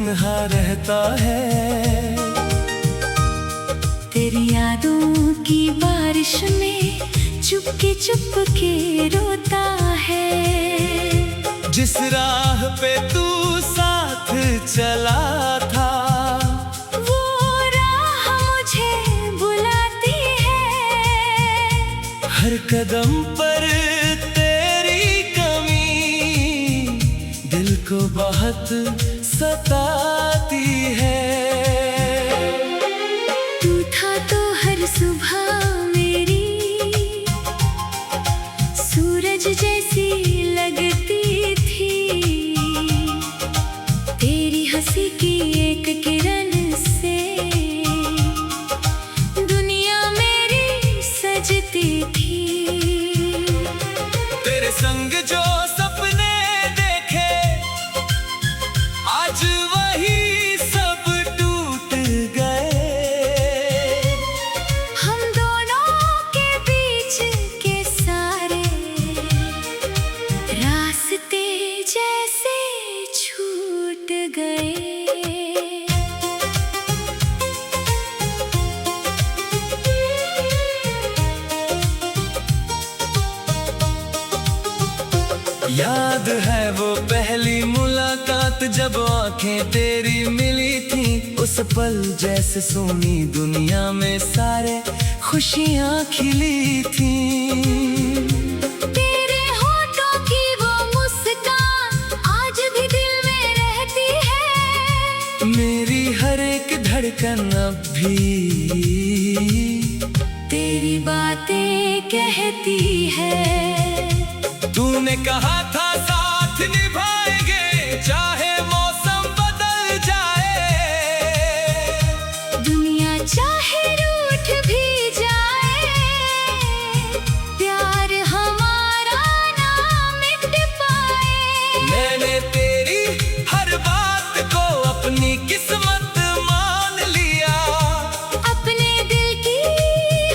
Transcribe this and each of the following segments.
तन्हा रहता है। तेरी यादों की बारिश में चुपके रोता है। जिस राह पे तू साथ चला था, वो राह मुझे बुलाती है। हर कदम पर तेरी कमी दिल को बहुत सताती है। तू था तो हर सुबह मेरी सूरज जैसी लगती थी। तेरी हंसी की एक किरण से दुनिया मेरी सजती थी। तेरे संग जो सपने देखे, आज वही सब टूट गए। हम दोनों के बीच के सारे रास्ते जैसे छूट गए। याद है वो पहली मुलाकात जब आंखें तेरी मिली थी। उस पल जैसे सोनी दुनिया में सारे खुशियां खिली थी। तेरे होठों की वो मुस्कान आज भी दिल में रहती है। मेरी हर एक धड़कन अब भी तेरी बातें कहती है। तूने कहा था साथ निभाएंगे चाहे मौसम बदल जाए। दुनिया चाहे रूठ भी जाए, प्यार हमारा ना मिट पाए। मैंने तेरी हर बात को अपनी किस्मत मान लिया। अपने दिल की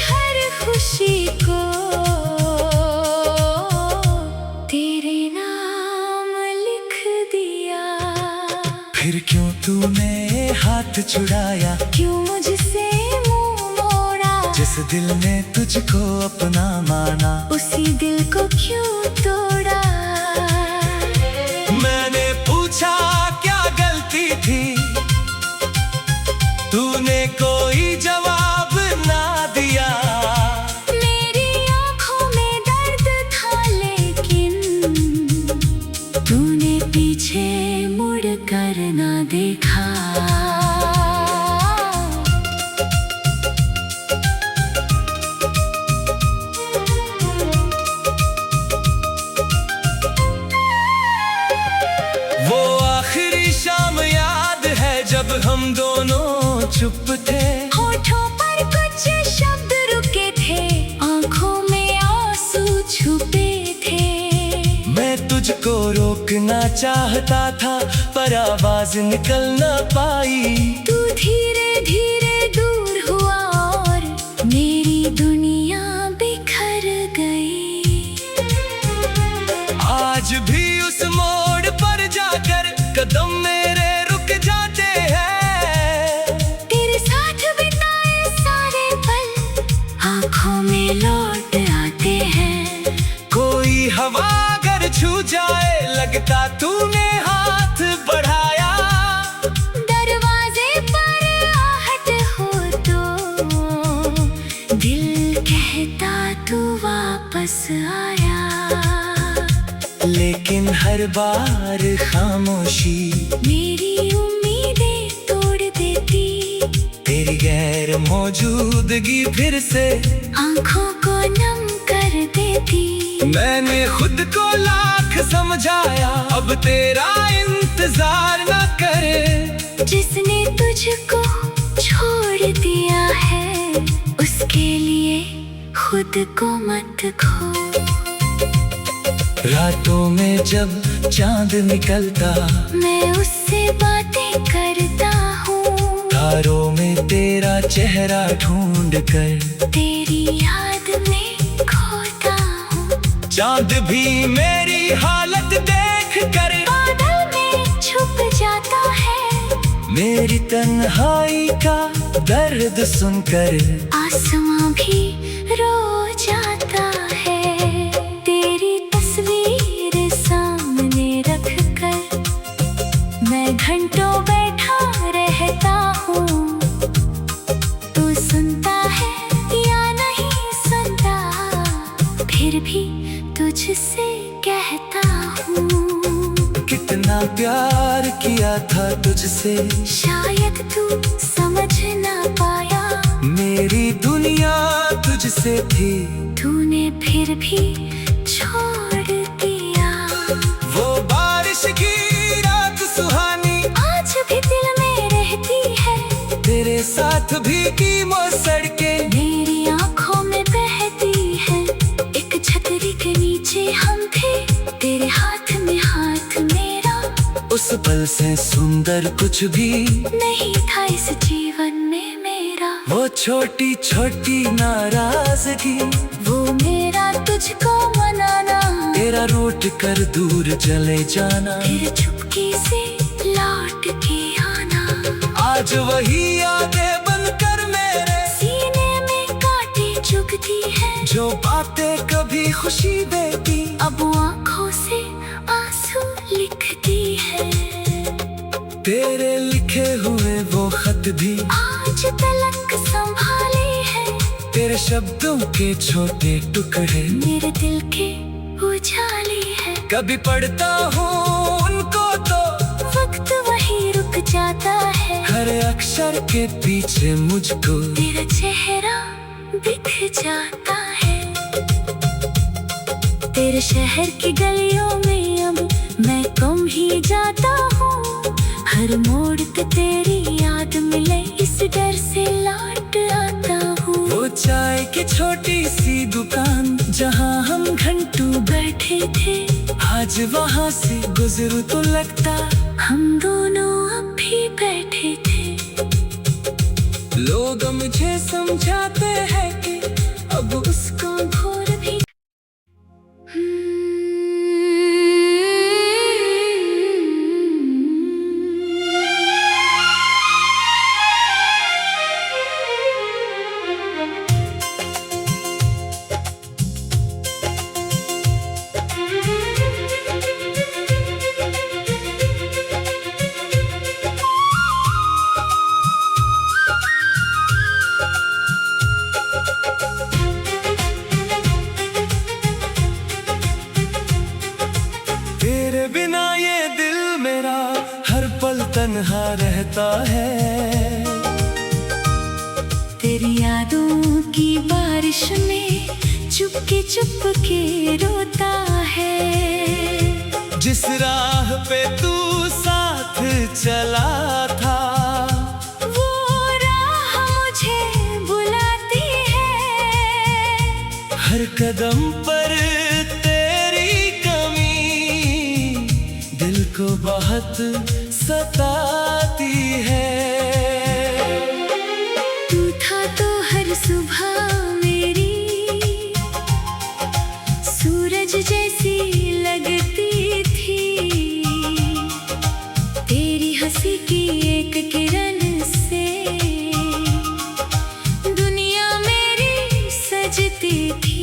हर खुशी को तेरे नाम लिख दिया। फिर क्यों तूने हाथ छुड़ाया, क्यों मुझसे मुंह मोड़ा। जिस दिल ने तुझको अपना माना, उसी दिल को क्यों तोड़ा। मैंने पूछा क्या गलती थी, तूने कोई जवाब ना दिया। मेरी आँखों में दर्द था लेकिन तूने पीछे मुड़ कर ना देखा। वो आखिरी शाम याद है जब हम दोनों चुप थे। होठों पर कुछ शब्द रुके थे, आँखों में आंसू छुपे थे। मैं तुझको रोकना चाहता था पर आवाज निकल ना पाई। तू धीरे धीरे दूर हुआ और मेरी दुनिया बिखर गई। आज भी उस मोड़ पर जाकर कदम मेरे रुक जाते हैं। तेरे साथ बिताए सारे पल आँखों में लौट आते हैं। कोई हवा अगर छू जाए लगता तूने हाथ बढ़ाया। दरवाजे पर आहट हो तो दिल कहता तू वापस आया। लेकिन हर बार खामोशी मेरी उम्मीदें तोड़ देती। तेरी गैर मौजूदगी फिर से आँखों को नम कर देती। मैंने खुद को लाख समझाया अब तेरा इंतजार न करे। जिसने तुझको छोड़ दिया है उसके लिए खुद को मत खो। रातों में जब चांद निकलता मैं उससे बातें करता हूँ। तारों में तेरा चेहरा ढूंढ कर तेरी याद में खोता हूँ। चांद भी मेरी हालत देख कर बादल में छुप जाता है। मेरी तन्हाई का दर्द सुनकर आसमां भी रो जाता है। तेरी तस्वीर सामने रख कर मैं घंटों बैठा रहता हूँ। तू सुनता है या नहीं सुनता, फिर भी तुझसे कहता हूँ। कितना प्यार किया था तुझसे, शायद तू समझ ना पाया। मेरी दुनिया तुझसे थी, तूने फिर भी छोड़ दिया। वो बारिश की रात सुहानी आज भी दिल में रहती है। तेरे साथ भीगी वो सड़कें मेरी आंखों में बहती है। एक छतरी के नीचे हम थे, तेरे हाथ में हाथ मेरा। उस पल से सुंदर कुछ भी नहीं था इस जीवन में मेरा। वो छोटी छोटी नाराजगी, वो मेरा तुझको मनाना, तेरा रूठ कर दूर चले जाना, फिर चुपके से लौट के आना। आज वही यादें बनकर मेरे सीने में कांटे चुभती है। जो बातें कभी खुशी देती, अब वो आंखों से आंसू लिखती है। तेरे लिखे हुए वो खत भी आज तलक संभाले है। तेरे शब्दों के छोटे टुकड़े मेरे दिल के उजाले है। कभी पढ़ता हूँ उनको तो वक्त वही रुक जाता है। हर अक्षर के पीछे मुझको तेरा चेहरा दिख जाता है। तेरे शहर की गलियों में अब मैं कम ही जाता हूँ। हर मोड़ पे तेरी याद मिले, इस डर से लौट आता हूँ। वो चाय की छोटी सी दुकान जहाँ हम घंटों बैठे थे, आज वहाँ से गुजरूं तो लगता हम दोनों अब भी बैठे थे। लोग मुझे समझाते हैं कि अब उसका घोर भी तन्हा रहता है। तेरी यादों की बारिश में चुपके चुपके रोता है। जिस राह पे तू साथ चला था, वो राह मुझे बुलाती है। हर कदम पर तेरी कमी दिल को बहुत सताती है। तू था तो हर सुबह मेरी सूरज जैसी लगती थी। तेरी हंसी की एक किरण से दुनिया मेरी सजती थी।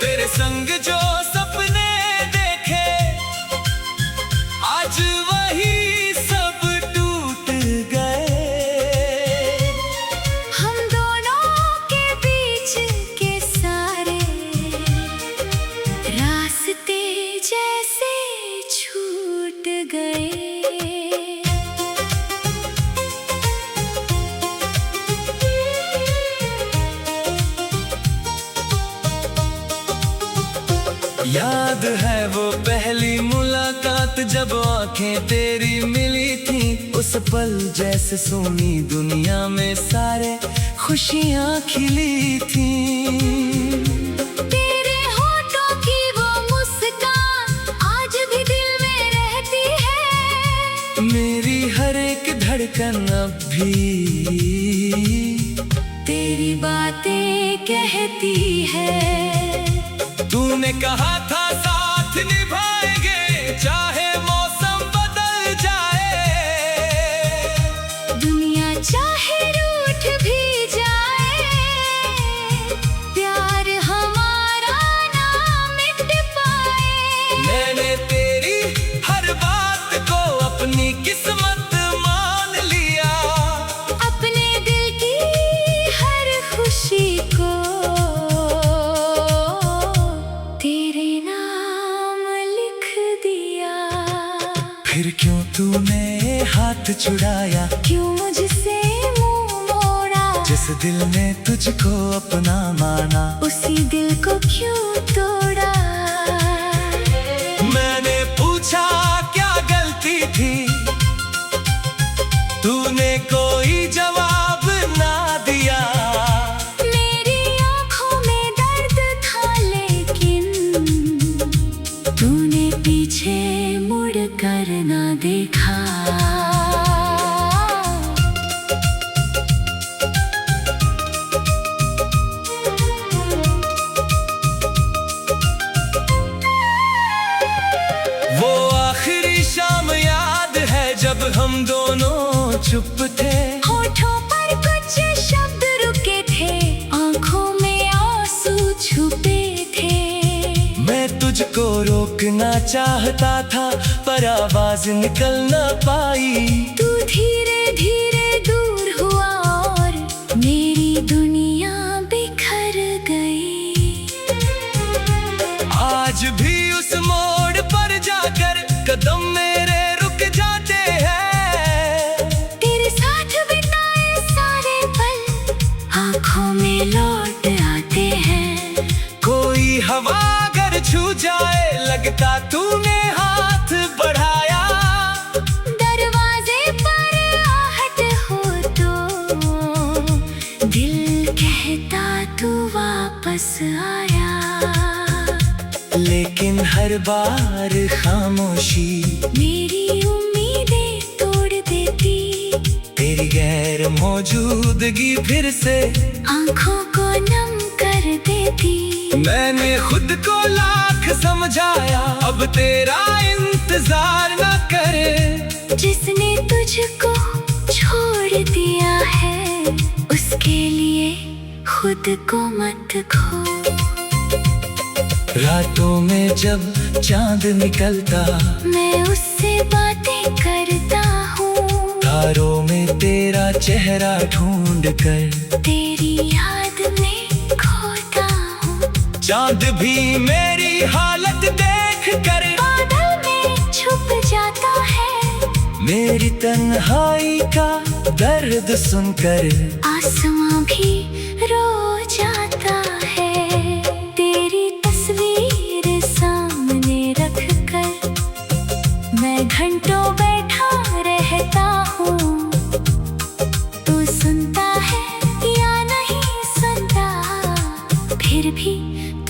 तेरे संग जो सपने देखे, आज वही सब टूट गए। हम दोनों के बीच के सारे रास्ते जैसे छूट गए। याद है वो पहली मुलाकात जब आंखें तेरी मिली थी। उस पल जैसे सोनी दुनिया में सारे खुशियाँ खिली थी। तेरे होठों की वो मुस्कान आज भी दिल में रहती है। मेरी हर एक धड़कन अब भी तेरी बातें कहती है। तूने कहा था साथ निभाएंगे चाहे मौसम बदल जाए। छुड़ाया, क्यों मुझसे मुंह मोड़ा, जिस दिल ने तुझको अपना माना, उसी दिल को क्यों तोड़ा। मैंने पूछा क्या गलती थी, तूने कोई जवाब ना दिया। मेरी आंखों में दर्द था लेकिन तूने पीछे मुड़ कर ना देखा। वो आखिरी शाम याद है जब हम दोनों चुप थे, होठों पर कुछ शब्द रुके थे, आंखों में आंसू छुपे थे। मैं तुझको रोकना चाहता था पर आवाज निकल न पाई। तू धीरे धीरे दूर हुआ और मेरी दुनिया बिखर गई। आज भी उस मोड़ पर जाकर कदम मेरे रुक जाते हैं। तेरे साथ बिताए सारे पल आंखों में लौट आते हैं। कोई हवा अगर छू जाए लगता तूने हाथ बढ़ाया। दरवाजे पर आहट हो तो दिल कहता तू वापस आया। लेकिन हर बार खामोशी मेरी उम्मीदें तोड़ देती। तेरी गैर मौजूदगी फिर से आंखों को नम कर देती। मैंने खुद को लाख समझाया अब तेरा इंतजार न करे। जिसने तुझको छोड़ दिया है उसके लिए खुद को मत खो। रातों में जब चांद निकलता मैं उससे बातें करता हूँ। तारों में तेरा चेहरा ढूंढ कर तेरी याद में खोता हूँ। चांद भी मेरी हालत देख कर बादल में छुप जाता है। मेरी तन्हाई का दर्द सुनकर आसमां भी रो जाता है। तेरी तस्वीर सामने रख कर मैं घंटों बैठा रहता हूँ। तू सुनता है या नहीं सुनता फिर भी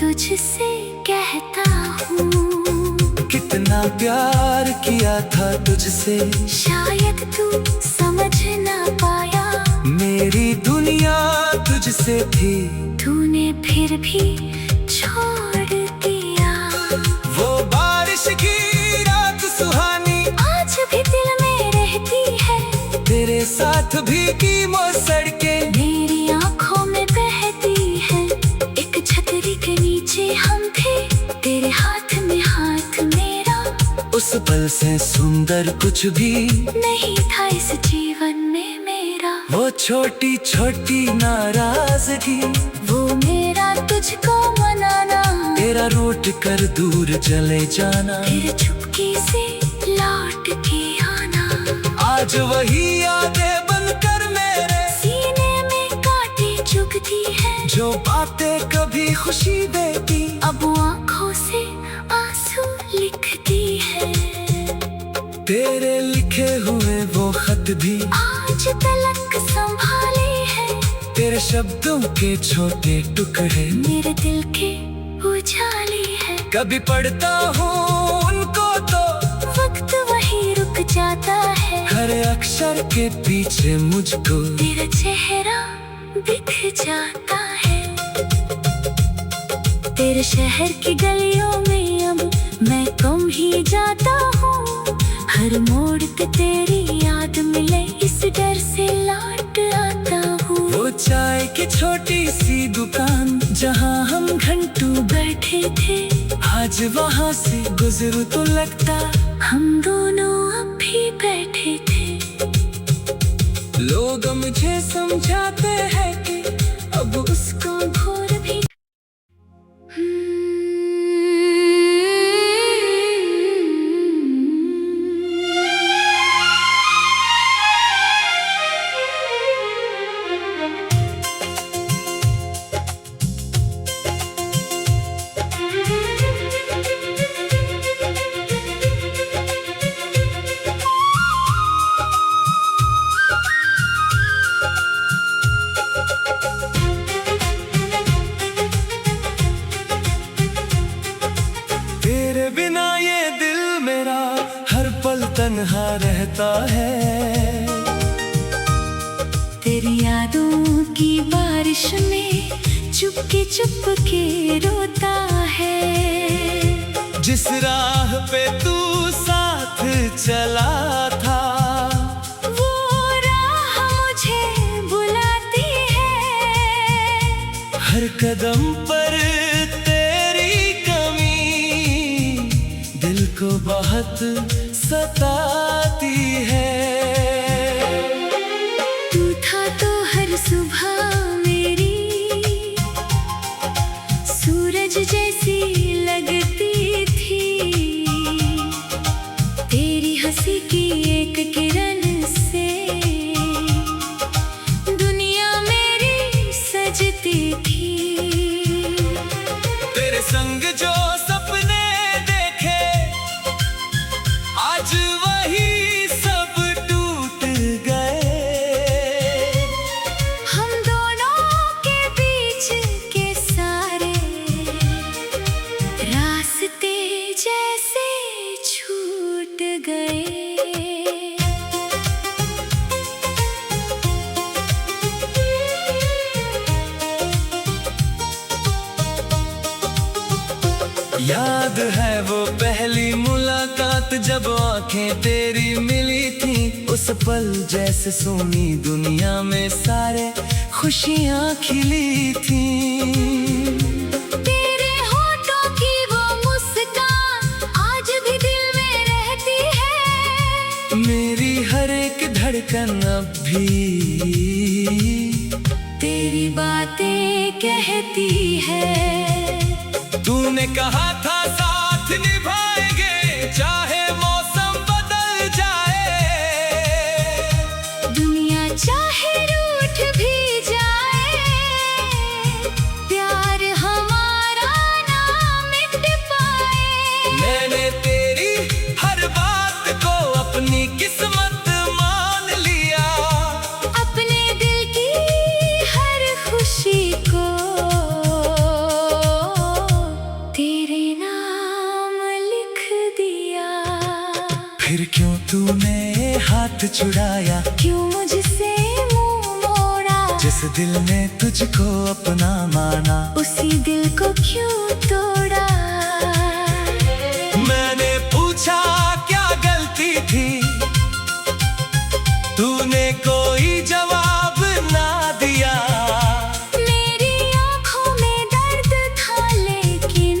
तुझसे कहता हूँ। कितना प्यार किया था तुझसे शायद तू समझ ना पाया। मेरी दुनिया तुझसे थी तूने फिर भी छोड़ दिया। वो बारिश की रात सुहानी आज भी दिल में रहती है। तेरे साथ भीगी वो सड़कें मेरी आंखों में बहती है। एक छतरी के नीचे हम थे तेरे हाथ में हाथ मेरा। उस पल से सुंदर कुछ भी नहीं था इस जीवन में मेरा। वो छोटी छोटी नाराजगी वो मेरा तुझको मनाना। तेरा रूठ कर दूर चले जाना। फिर चुपके से लौट के आना। आज वही यादें बनकर मेरे सीने में कांटे चुभती है। जो बातें कभी खुशी देती अब आंखों से आंसू लिखती है। तेरे लिखे हुए वो खत भी आज तलक संभाले है। तेरे शब्दों के छोटे टुकड़े मेरे दिल के उजाले है। कभी पढ़ता हूँ उनको तो वक्त वही रुक जाता है। हर अक्षर के पीछे मुझको तेरा चेहरा दिख जाता है। तेरे शहर की गलियों में अब मैं कम ही जाता हूँ। हर मोड़ पे तेरी याद मिले इस डर से लौट आता हूँ। वो चाय की छोटी सी दुकान जहाँ हम घंटों बैठे थे आज वहाँ से गुजरूं तो लगता हम दोनों अब भी बैठे थे। लोग मुझे समझाते हैं कि अब उसको भोर भी तन्हा रहता है। तेरी यादों की बारिश में चुपके रोता है। जिस राह पे तू साथ चला था, वो राह मुझे बुलाती है। हर कदम पर तेरी कमी दिल को बहुत सताती है। तू था तो हर सुबह मेरी सूरज जैसी लगती थी। तेरी हंसी की एक किरण से दुनिया मेरी सजती थी। तेरे संग जो सपने देखे आज वही सब टूट गए। हम दोनों के बीच के सारे रास्ते जैसे छूट गए। याद है वो पहली मुलाकात जब आंखें तेरी मिली थी। उस पल जैसे सोनी दुनिया में सारे खुशियां खिली थी। तेरे होठों की वो मुस्कान आज भी दिल में रहती है। मेरी हर एक धड़कन अब भी तेरी बातें कहती है। तूने कहा था साथ निभाएंगे चाहे मौसम बदल जाए। दुनिया चाहे रूठ भी जाए, प्यार हमारा ना मिट पाए। मैंने तेरी हर बात को अपनी किस्मत मान लिया। अपने दिल की हर खुशी को तेरे नाम लिख दिया। फिर क्यों तूने हाथ छुड़ाया, क्यों मुझसे मुंह मोड़ा। जिस दिल ने तुझको अपना माना उसी दिल को क्यों तोड़ा। मैंने पूछा क्या गलती थी, तूने कोई जवाब ना दिया। मेरी आंखों में दर्द था लेकिन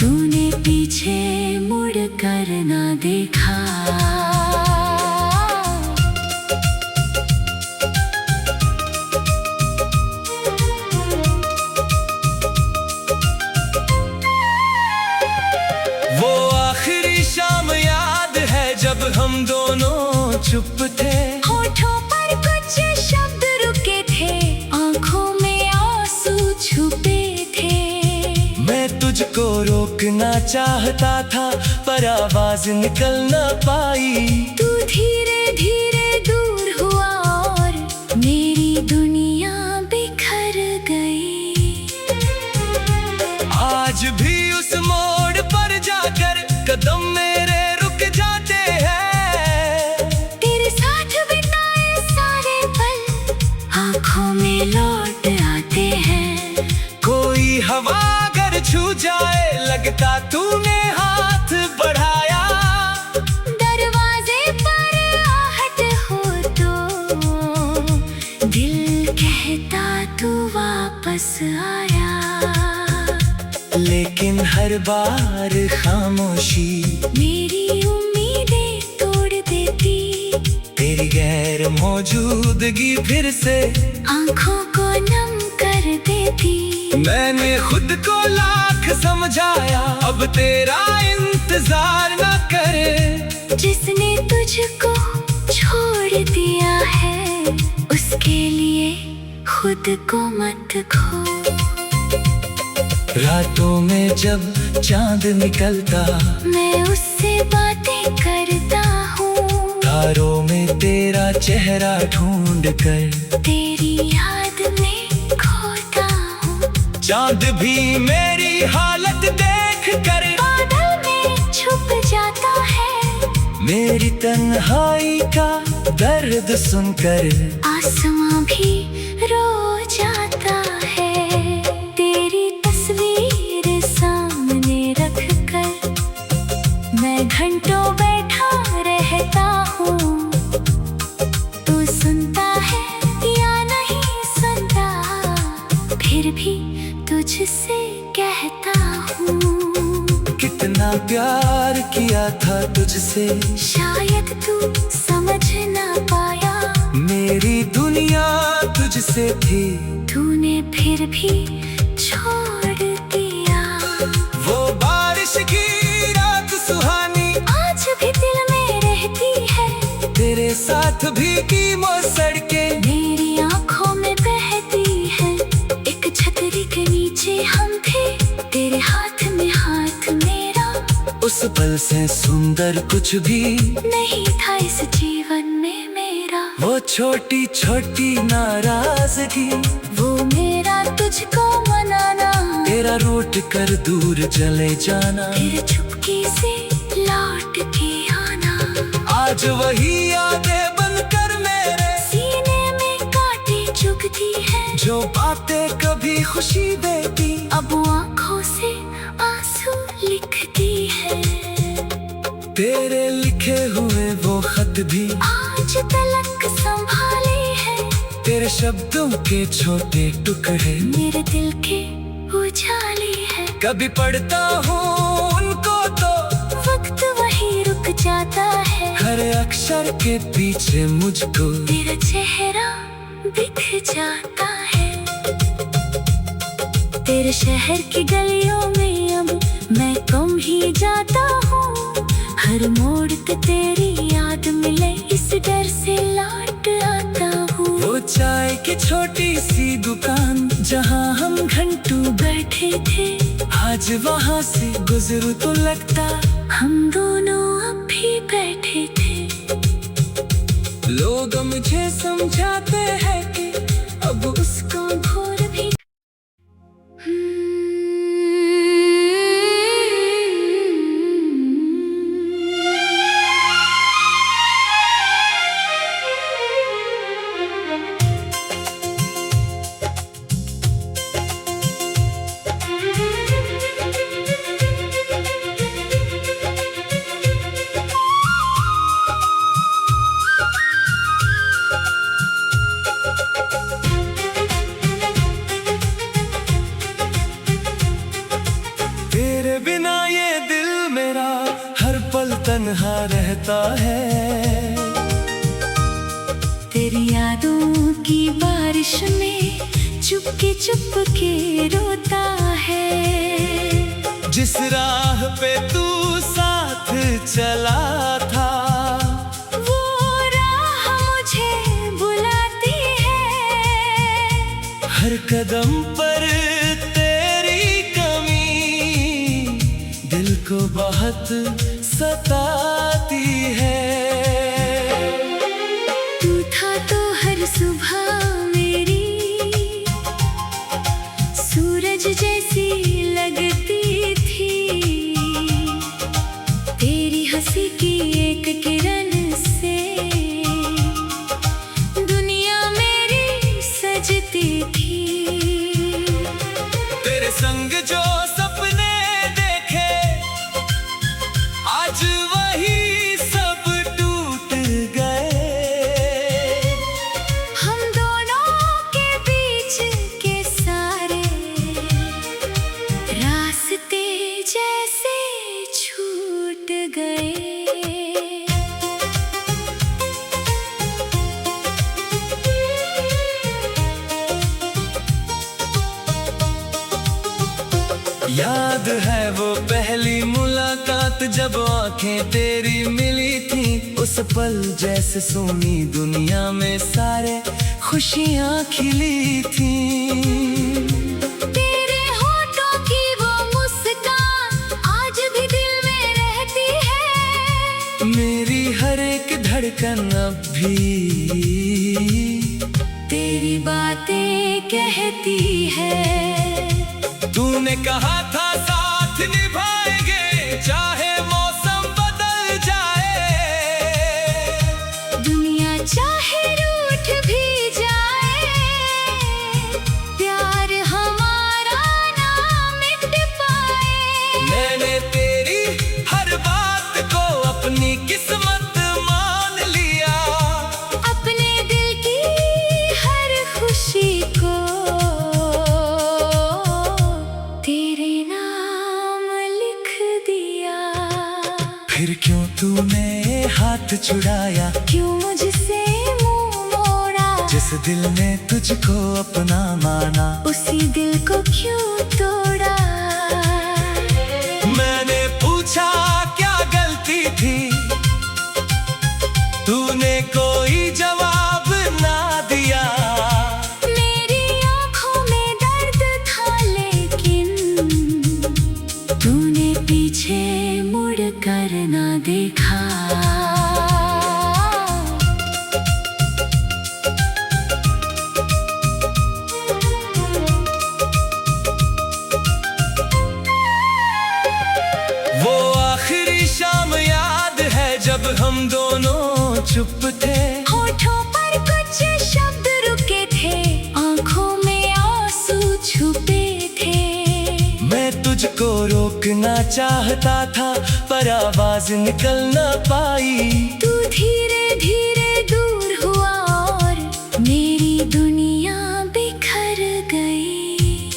तूने पीछे मुड़ कर ना देखा। वो आखिरी शाम याद है जब हम दोनों चुप थे। होठों पर कुछ शब्द रुके थे, आंखों में आंसू छुपे थे। मैं तुझको रोकना चाहता था पर आवाज निकल ना पाई। तू धीरे धीरे दूर हुआ और मेरी दुनिया बिखर गई। आज भी उस मोड़ पर जाकर कदम मेरे रुक जाते हैं। तेरे साथ बिताए सारे पल आंखों में लौट आते हैं। कोई हवा अगर छू जाए लगता तूने हाथ बढ़ाया। दरवाजे पर आहट हो तो दिल कहता तू वापस आया। लेकिन हर बार खामोशी मेरी उम्मीदें तोड़ देती। तेरी गैर मौजूदगी फिर से आंखों को नम कर देती। मैंने खुद को लाख समझाया अब तेरा इंतजार न करे। जिसने तुझको छोड़ दिया है उसके लिए खुद को मत खो। रातों में जब चांद निकलता मैं उससे बातें करता हूँ। तारों में तेरा चेहरा ढूंढ कर तेरी याद में खोता हूँ। चांद भी मेरी हालत देख कर बादल में छुप जाता है। मेरी तन्हाई का दर्द सुनकर आसमां भी रो जाता है। तेरी तस्वीर सामने रख कर मैं घंटों बैठा रहता हूँ। तू सुनता है या नहीं सुनता, फिर भी तुझसे कहता हूँ। कितना प्यार किया था तुझसे, शायद तू समझ ना पाया। मेरी दुनिया तुझसे थी, तूने फिर भी छोड़ दिया। वो बारिश की रात सुहानी आज भी दिल में रहती है। तेरे साथ भीगी वो सड़कें मेरी आंखों में बहती है। एक छतरी के नीचे हम थे, तेरे हाथ में हाथ मेरा। उस पल से सुंदर कुछ भी नहीं था इस जीवन में मेरा। वो छोटी छोटी नाराजगी, वो मेरा तुझको मनाना, तेरा रूठ कर दूर चले जाना, फिर चुपके से लौट के आना। आज वही यादें बनकर मेरे सीने में कांटे चुभती है। जो बातें कभी खुशी देती अब आंखों से आंसू लिखती है। तेरे लिखे हुए वो खत भी आज तलक संभाले है। तेरे शब्दों के छोटे टुकड़े मेरे दिल के उजाले है। कभी पढ़ता हूँ उनको तो वक्त वही रुक जाता है। हर अक्षर के पीछे मुझको तेरा चेहरा दिख जाता है। तेरे शहर की गलियों में अब मैं कम ही जाता हूँ। हर मोड़ पे तेरी याद मिले, इस डर से लौट आता हूँ। वो चाय की छोटी सी दुकान जहाँ हम घंटों बैठे थे, आज वहाँ से गुजरूं तो लगता हम दोनों अब भी बैठे थे। लोग मुझे समझाते हैं कि अब उसका घोर भी तन्हा रहता है। तेरी यादों की बारिश में चुपके रोता है। जिस राह पे तू साथ चला था, वो राह मुझे बुलाती है। हर कदम पर तेरी कमी दिल को बहुत सताती है। तू था तो हर सुबह मेरी सूरज जैसी लगती थी। तेरी हंसी की एक किरण से दुनिया मेरी सजती थी। तेरे संग जो सपने देखे, आज वही सब टूट गए। हम दोनों के बीच के सारे रास्ते जैसे छूट गए। याद है वो पहली मुलाकात जब आंखें तेरी मिली थी। उस पल जैसे सोनी दुनिया में सारे खुशियाँ खिली थी। तेरे होठों की वो मुस्कान आज भी दिल में रहती है। मेरी हर एक धड़कन अब भी तेरी बातें कहती है। तूने कहा था साथ निभाएंगे चाहे मौसम बदल जाए। फिर क्यों तूने हाथ छुड़ाया, क्यों मुझसे मुंह मोड़ा, जिस दिल ने तुझको अपना माना, उसी दिल को क्यों तोड़ा। मैंने पूछा क्या गलती थी, तूने कोई जवाब ना दिया। मेरी आंखों में दर्द था लेकिन तूने पीछे मुड़ कर ना देखा। वो आखिरी शाम याद है जब हम दोनों चुप थे, होठों पर कुछ शब्द रुके थे, आंखों में आंसू छुपे थे। मैं तुझको रोकना चाहता था पर आवाज निकल ना पाई। तू धीरे धीरे दूर हुआ और मेरी दुनिया बिखर गई।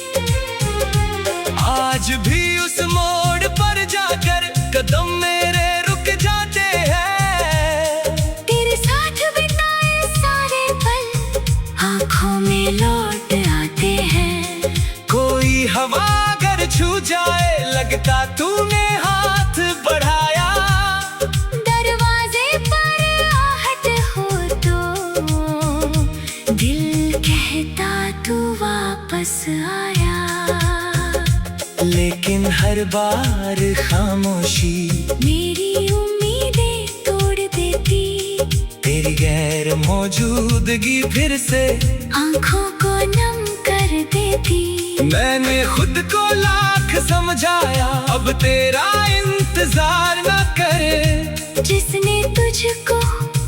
आज भी उस मोड़ पर जाकर कदम मेरे रुक जाते हैं। तेरे साथ बिताए सारे पल आंखों में लौट आते हैं। कोई हवा अगर छू जाए लगता तूने हाथ बढ़ाया। दरवाजे पर आहट हो तो दिल कहता तू वापस आया। लेकिन हर बार खामोशी मेरी उम्मीदें तोड़ देती। तेरी गैर मौजूदगी फिर से आंखों को नम कर देती। मैंने खुद को लाख समझाया अब तेरा इंतजार न करे। जिसने तुझको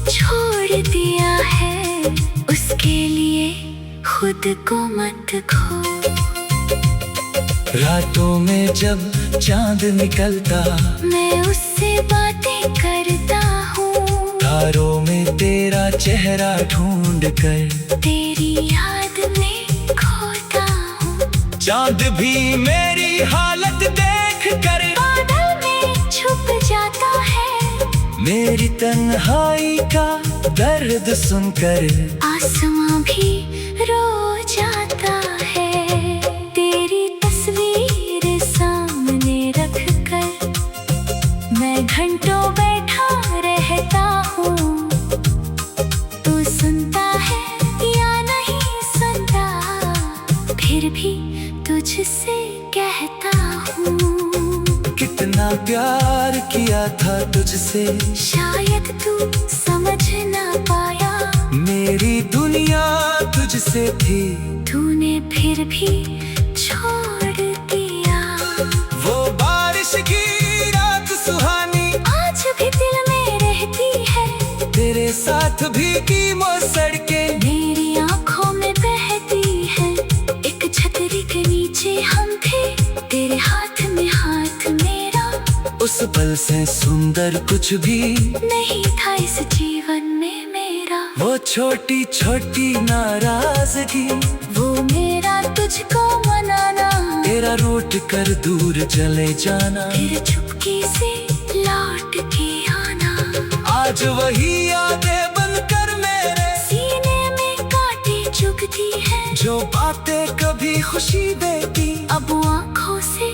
छोड़ दिया है उसके लिए खुद को मत खो। रातों में जब चांद निकलता मैं उससे बातें करता हूँ। तारों में तेरा चेहरा ढूंढ कर तेरी याद में खोता हूँ। चांद भी मेरी हालत देख कर बादल में छुप जाता है। मेरी तन्हाई का दर्द सुनकर आसमां भी रो जाता है। तेरी तस्वीर सामने रख कर मैं घंटों बैठा रहता हूँ। तू सुनता है या नहीं सुनता फिर भी तुझसे कहता हूँ। कितना प्यार किया था तुझसे शायद तू समझ ना पाया। मेरी दुनिया तुझसे थी तूने फिर भी छोड़ दिया। वो बारिश की रात सुहानी आज भी दिल में रहती है। तेरे साथ भीगी वो सड़कें मेरी आंखों में बहती है। एक छतरी के नीचे हम थे तेरे हाथ में हाथ मेरा। उस पल से सुंदर कुछ भी नहीं था इस जीवन में मेरा। वो छोटी छोटी नाराजगी वो मेरा तुझको मनाना। तेरा रूठ कर दूर चले जाना। फिर चुपके से लौट के आना। आज वही यादें बनकर मेरे सीने में कांटे चुभती है। जो बातें कभी खुशी देती अब वो आंखों से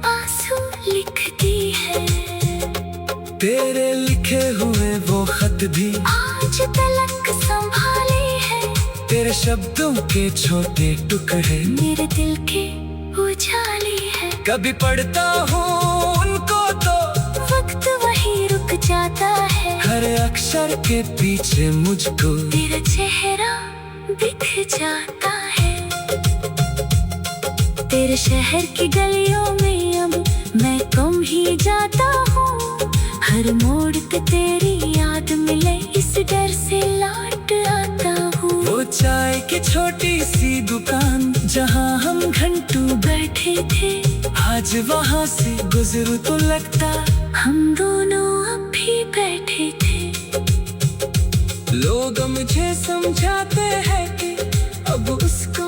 आंसू लिखती है। तेरे लिखे हुए वो खत भी आज तलक संभाले है। तेरे शब्दों के छोटे टुकड़े मेरे दिल के उजाले है। कभी पढ़ता हूँ उनको तो वक्त वही रुक जाता है। हर अक्षर के पीछे मुझको तेरा चेहरा दिख जाता है। तेरे शहर की गलियों में अब मैं कम ही जाता हूँ। हर मोड़ पे तेरी याद मिले इस डर से लौट आता हूँ। वो चाय की छोटी सी दुकान जहाँ हम घंटों बैठे थे आज वहाँ से गुजरूं तो लगता हम दोनों अब भी बैठे थे। लोग मुझे समझाते हैं कि अब उसको